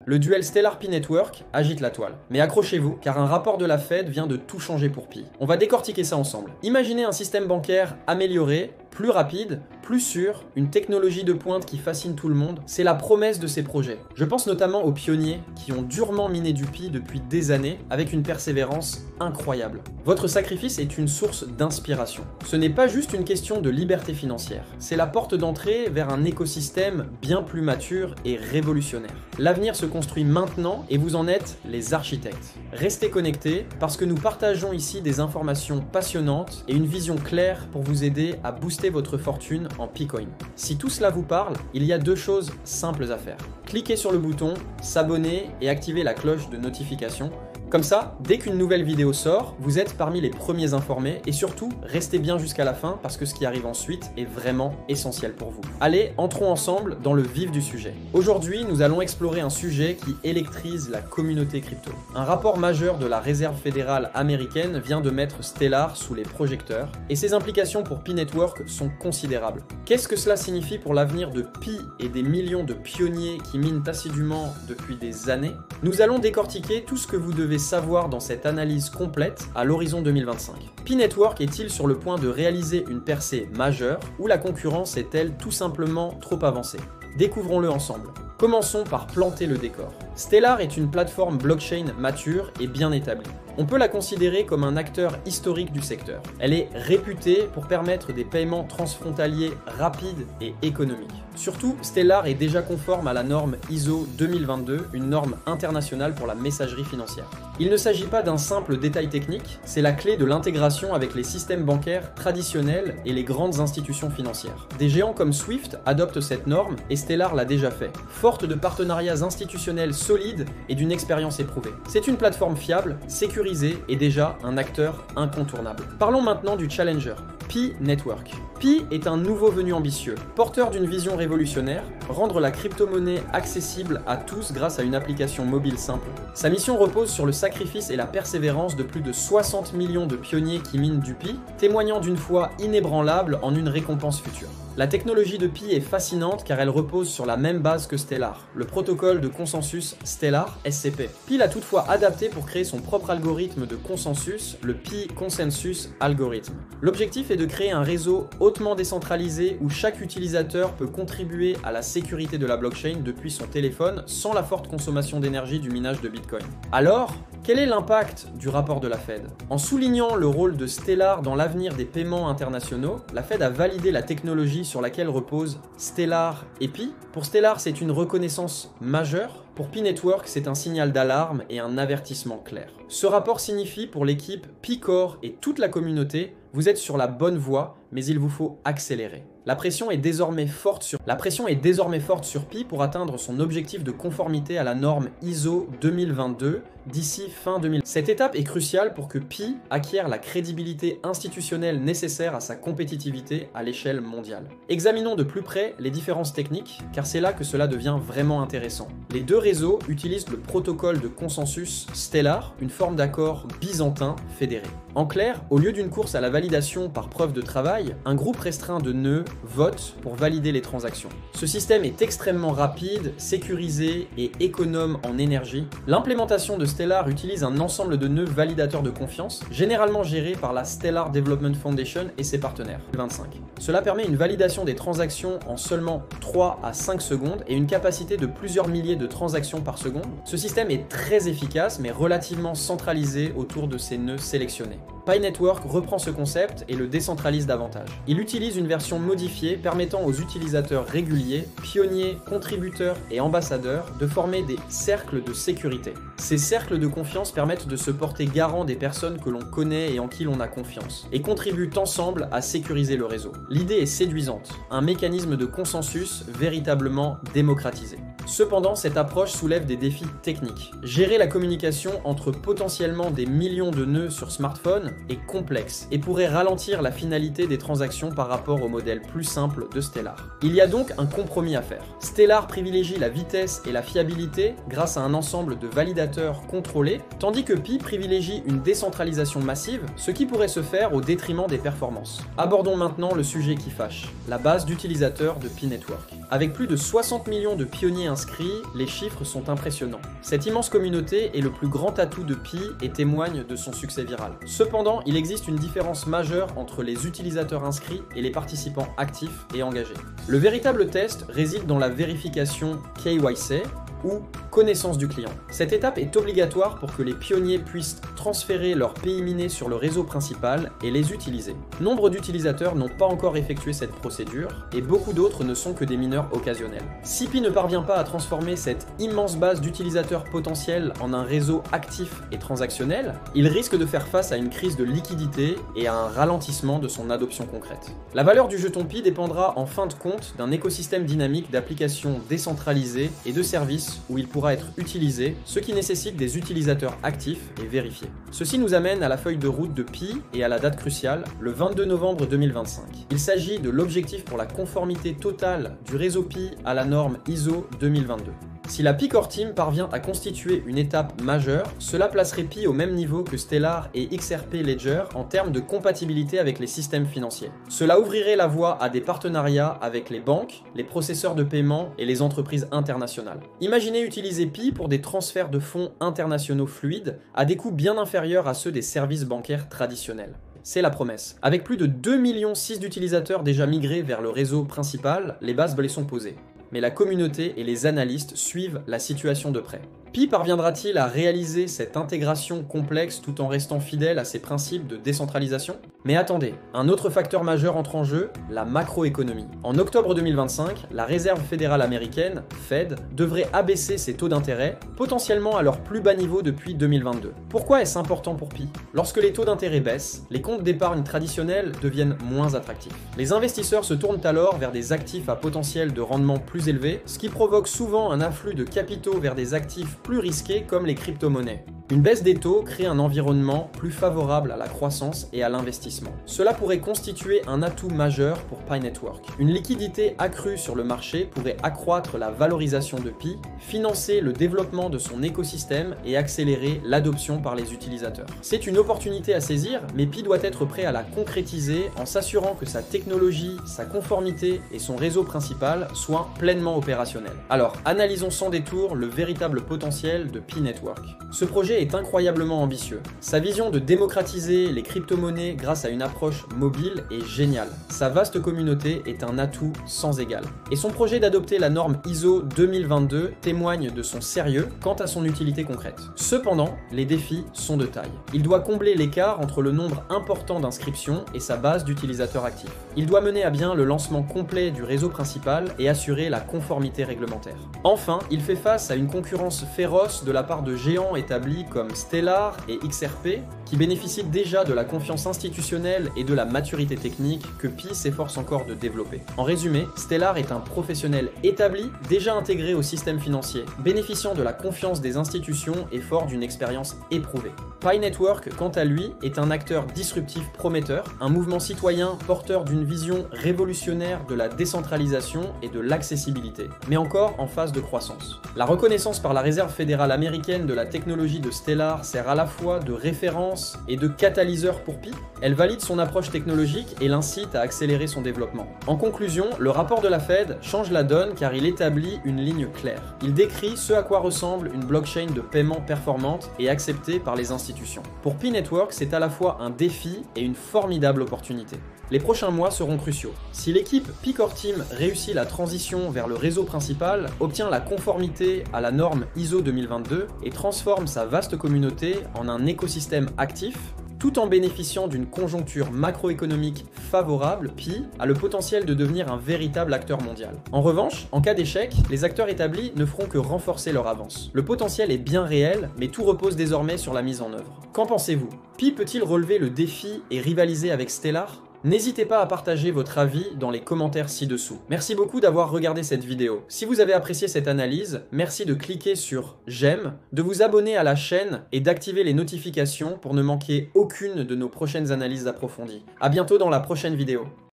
Le duel Stellar-Pi Network agite la toile. Mais accrochez-vous, car un rapport de la Fed vient de tout changer pour Pi. On va décortiquer ça ensemble. Imaginez un système bancaire amélioré, plus rapide, plus sûr, une technologie de pointe qui fascine tout le monde, c'est la promesse de ces projets. Je pense notamment aux pionniers qui ont durement miné du Pi depuis des années avec une persévérance incroyable. Votre sacrifice est une source d'inspiration. Ce n'est pas juste une question de liberté financière, c'est la porte d'entrée vers un écosystème bien plus mature et révolutionnaire. L'avenir se construit maintenant et vous en êtes les architectes. Restez connectés parce que nous partageons ici des informations passionnantes et une vision claire pour vous aider à booster votre fortune en Picoin. Si tout cela vous parle, il y a deux choses simples à faire. Cliquez sur le bouton s'abonner et activez la cloche de notification. Comme ça, dès qu'une nouvelle vidéo sort, vous êtes parmi les premiers informés et surtout, restez bien jusqu'à la fin parce que ce qui arrive ensuite est vraiment essentiel pour vous. Allez, entrons ensemble dans le vif du sujet. Aujourd'hui, nous allons explorer un sujet qui électrise la communauté crypto. Un rapport majeur de la Réserve fédérale américaine vient de mettre Stellar sous les projecteurs et ses implications pour Pi Network sont considérables. Qu'est-ce que cela signifie pour l'avenir de Pi et des millions de pionniers qui minent assidûment depuis des années? Nous allons décortiquer tout ce que vous devez savoir dans cette analyse complète à l'horizon 2025. Pi Network est-il sur le point de réaliser une percée majeure ou la concurrence est-elle tout simplement trop avancée? Découvrons-le ensemble. Commençons par planter le décor. Stellar est une plateforme blockchain mature et bien établie. On peut la considérer comme un acteur historique du secteur. Elle est réputée pour permettre des paiements transfrontaliers rapides et économiques. Surtout, Stellar est déjà conforme à la norme ISO 2022, une norme internationale pour la messagerie financière. Il ne s'agit pas d'un simple détail technique, c'est la clé de l'intégration avec les systèmes bancaires traditionnels et les grandes institutions financières. Des géants comme Swift adoptent cette norme et Stellar l'a déjà fait, forte de partenariats institutionnels solides et d'une expérience éprouvée. C'est une plateforme fiable, sécurisée et déjà un acteur incontournable. Parlons maintenant du challenger, Pi Network. Pi est un nouveau venu ambitieux, porteur d'une vision révolutionnaire, rendre la crypto-monnaie accessible à tous grâce à une application mobile simple. Sa mission repose sur le sacrifice et la persévérance de plus de 60 millions de pionniers qui minent du Pi, témoignant d'une foi inébranlable en une récompense future. La technologie de Pi est fascinante car elle repose sur la même base que Stellar, le protocole de consensus Stellar SCP. Pi l'a toutefois adapté pour créer son propre algorithme de consensus, le Pi Consensus Algorithm. L'objectif est de créer un réseau hautement décentralisé où chaque utilisateur peut contribuer à la sécurité de la blockchain depuis son téléphone sans la forte consommation d'énergie du minage de Bitcoin. Alors, quel est l'impact du rapport de la Fed? En soulignant le rôle de Stellar dans l'avenir des paiements internationaux, la Fed a validé la technologie sur laquelle reposent Stellar et Pi. Pour Stellar, c'est une reconnaissance majeure. Pour Pi Network, c'est un signal d'alarme et un avertissement clair. Ce rapport signifie pour l'équipe Pi-Core et toute la communauté, vous êtes sur la bonne voie, mais il vous faut accélérer. La pression est désormais forte sur Pi pour atteindre son objectif de conformité à la norme ISO 2022 d'ici fin 2000. Cette étape est cruciale pour que Pi acquiert la crédibilité institutionnelle nécessaire à sa compétitivité à l'échelle mondiale. Examinons de plus près les différences techniques, car c'est là que cela devient vraiment intéressant. Les deux réseaux utilisent le protocole de consensus Stellar, une forme d'accord byzantin fédéré. En clair, au lieu d'une course à la validation par preuve de travail, un groupe restreint de nœuds vote pour valider les transactions. Ce système est extrêmement rapide, sécurisé et économe en énergie. L'implémentation de Stellar utilise un ensemble de nœuds validateurs de confiance, généralement gérés par la Stellar Development Foundation et ses partenaires. 25. Cela permet une validation des transactions en seulement 3 à 5 secondes et une capacité de plusieurs milliers de transactions par seconde. Ce système est très efficace mais relativement centralisé autour de ces nœuds sélectionnés. Pi Network reprend ce concept et le décentralise davantage. Il utilise une version modifiée permettant aux utilisateurs réguliers, pionniers, contributeurs et ambassadeurs de former des cercles de sécurité. Ces cercles de confiance permettent de se porter garant des personnes que l'on connaît et en qui l'on a confiance, et contribuent ensemble à sécuriser le réseau. L'idée est séduisante, un mécanisme de consensus véritablement démocratisé. Cependant, cette approche soulève des défis techniques. Gérer la communication entre potentiellement des millions de nœuds sur smartphone est complexe et pourrait ralentir la finalité des transactions par rapport au modèle plus simple de Stellar. Il y a donc un compromis à faire. Stellar privilégie la vitesse et la fiabilité grâce à un ensemble de validateurs contrôlés, tandis que Pi privilégie une décentralisation massive, ce qui pourrait se faire au détriment des performances. Abordons maintenant le sujet qui fâche, la base d'utilisateurs de Pi Network. Avec plus de 60 millions de pionniers inscrits, les chiffres sont impressionnants. Cette immense communauté est le plus grand atout de Pi et témoigne de son succès viral. Cependant, il existe une différence majeure entre les utilisateurs inscrits et les participants actifs et engagés. Le véritable test réside dans la vérification KYC, ou connaissance du client. Cette étape est obligatoire pour que les pionniers puissent transférer leurs pays minés sur le réseau principal et les utiliser. Nombre d'utilisateurs n'ont pas encore effectué cette procédure et beaucoup d'autres ne sont que des mineurs occasionnels. Si Pi ne parvient pas à transformer cette immense base d'utilisateurs potentiels en un réseau actif et transactionnel, il risque de faire face à une crise de liquidité et à un ralentissement de son adoption concrète. La valeur du jeton Pi dépendra en fin de compte d'un écosystème dynamique d'applications décentralisées et de services où il pourra être utilisé, ce qui nécessite des utilisateurs actifs et vérifiés. Ceci nous amène à la feuille de route de Pi et à la date cruciale, le 22 novembre 2025. Il s'agit de l'objectif pour la conformité totale du réseau Pi à la norme ISO 2022. Si la Pi Core Team parvient à constituer une étape majeure, cela placerait Pi au même niveau que Stellar et XRP Ledger en termes de compatibilité avec les systèmes financiers. Cela ouvrirait la voie à des partenariats avec les banques, les processeurs de paiement et les entreprises internationales. Imaginez utiliser Pi pour des transferts de fonds internationaux fluides à des coûts bien inférieurs à ceux des services bancaires traditionnels. C'est la promesse. Avec plus de 2,6 millions d'utilisateurs déjà migrés vers le réseau principal, les bases blés sont posées. Mais la communauté et les analystes suivent la situation de près. Pi parviendra-t-il à réaliser cette intégration complexe tout en restant fidèle à ses principes de décentralisation? Mais attendez, un autre facteur majeur entre en jeu, la macroéconomie. En octobre 2025, la Réserve fédérale américaine, Fed, devrait abaisser ses taux d'intérêt, potentiellement à leur plus bas niveau depuis 2022. Pourquoi est-ce important pour Pi? Lorsque les taux d'intérêt baissent, les comptes d'épargne traditionnels deviennent moins attractifs. Les investisseurs se tournent alors vers des actifs à potentiel de rendement plus élevé, ce qui provoque souvent un afflux de capitaux vers des actifs plus risqués comme les crypto-monnaies. Une baisse des taux crée un environnement plus favorable à la croissance et à l'investissement. Cela pourrait constituer un atout majeur pour Pi Network. Une liquidité accrue sur le marché pourrait accroître la valorisation de Pi, financer le développement de son écosystème et accélérer l'adoption par les utilisateurs. C'est une opportunité à saisir, mais Pi doit être prêt à la concrétiser en s'assurant que sa technologie, sa conformité et son réseau principal soient pleinement opérationnels. Alors, analysons sans détour le véritable potentiel de Pi Network. Ce projet est incroyablement ambitieux. Sa vision de démocratiser les crypto-monnaies grâce à une approche mobile est géniale. Sa vaste communauté est un atout sans égal. Et son projet d'adopter la norme ISO 2022 témoigne de son sérieux quant à son utilité concrète. Cependant, les défis sont de taille. Il doit combler l'écart entre le nombre important d'inscriptions et sa base d'utilisateurs actifs. Il doit mener à bien le lancement complet du réseau principal et assurer la conformité réglementaire. Enfin, il fait face à une concurrence féroce de la part de géants établis comme Stellar et XRP, qui bénéficient déjà de la confiance institutionnelle et de la maturité technique que Pi s'efforce encore de développer. En résumé, Stellar est un professionnel établi, déjà intégré au système financier, bénéficiant de la confiance des institutions et fort d'une expérience éprouvée. Pi Network, quant à lui, est un acteur disruptif prometteur, un mouvement citoyen porteur d'une vision révolutionnaire de la décentralisation et de l'accessibilité, mais encore en phase de croissance. La reconnaissance par la Réserve fédérale américaine de la technologie de Stellar sert à la fois de référence et de catalyseur pour Pi. Elle valide son approche technologique et l'incite à accélérer son développement. En conclusion, le rapport de la Fed change la donne car il établit une ligne claire. Il décrit ce à quoi ressemble une blockchain de paiement performante et acceptée par les institutions. Pour Pi Network, c'est à la fois un défi et une formidable opportunité. Les prochains mois seront cruciaux. Si l'équipe Pi Core Team réussit la transition vers le réseau principal, obtient la conformité à la norme ISO 2022 et transforme sa vaste communauté en un écosystème actif, tout en bénéficiant d'une conjoncture macroéconomique favorable, Pi a le potentiel de devenir un véritable acteur mondial. En revanche, en cas d'échec, les acteurs établis ne feront que renforcer leur avance. Le potentiel est bien réel, mais tout repose désormais sur la mise en œuvre. Qu'en pensez-vous? Pi peut-il relever le défi et rivaliser avec Stellar? N'hésitez pas à partager votre avis dans les commentaires ci-dessous. Merci beaucoup d'avoir regardé cette vidéo. Si vous avez apprécié cette analyse, merci de cliquer sur j'aime, de vous abonner à la chaîne et d'activer les notifications pour ne manquer aucune de nos prochaines analyses approfondies. À bientôt dans la prochaine vidéo.